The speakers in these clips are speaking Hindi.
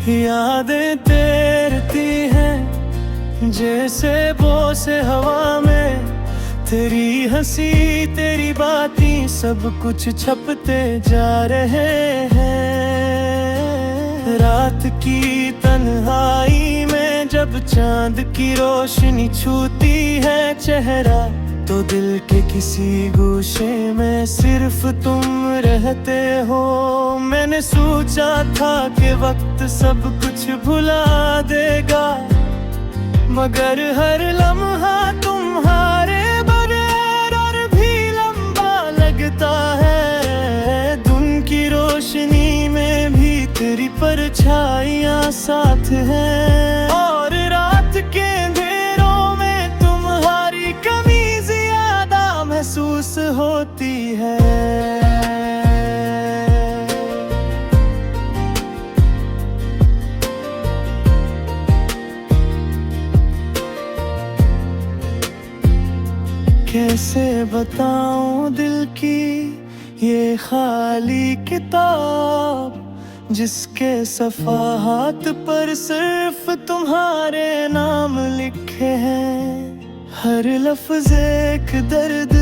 यादें तैरती हैं जैसे बोसे हवा में, तेरी हंसी तेरी बातें सब कुछ छपते जा रहे हैं। रात की तन्हाई में जब चांद की रोशनी छूती है चेहरा, तो दिल के किसी गोशे में सिर्फ तुम रहते हो। मैंने सोचा था कि वक्त सब कुछ भुला देगा, मगर हर लम्हा तुम्हारे बगैर और भी लंबा लगता है। दिन की रोशनी में भी तेरी परछाइयाँ साथ हैं, और रात के अंधेरों में तुम्हारी कमी ज्यादा महसूस होती है। कैसे बताऊं दिल की ये खाली किताब, जिसके सफ़हात पर सिर्फ तुम्हारे नाम लिखे हैं। हर लफ्ज़ एक दर्द,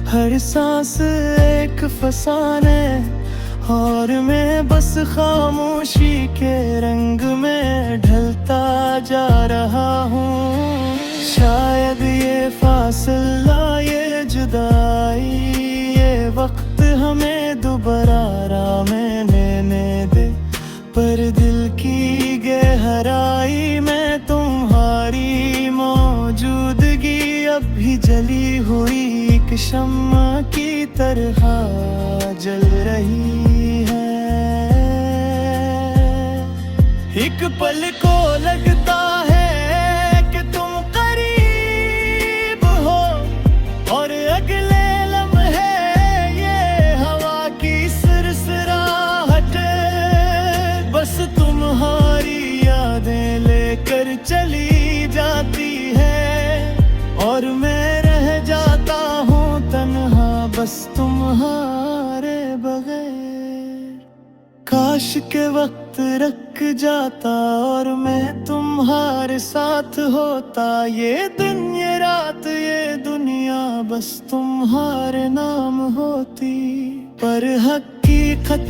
हर सांस एक फसाने, और मैं बस खामोशी के रंग में ढलता जा रहा हूँ। शायद ये फासला, ये जुदाई, ये वक्त हमें दोबारा राह में लेने दे, पर दिल की गहराई में तुम्हारी मौजूदगी अब भी जली हुई एक शम्मा की तरह जल रही है। एक पल को लगता है कि तुम करीब हो, और अगले लम्हे ये हवा की सिरसिराहट बस तुम्हारी यादें लेकर चली जाती है, और मैं रह जाता हूँ तन्हा बस तुम्हारे बगैर। काश के वक्त रख जाता और मैं तुम्हारे साथ होता, ये दिन ये रात ये दुनिया बस तुम्हारे नाम होती। पर हकीकत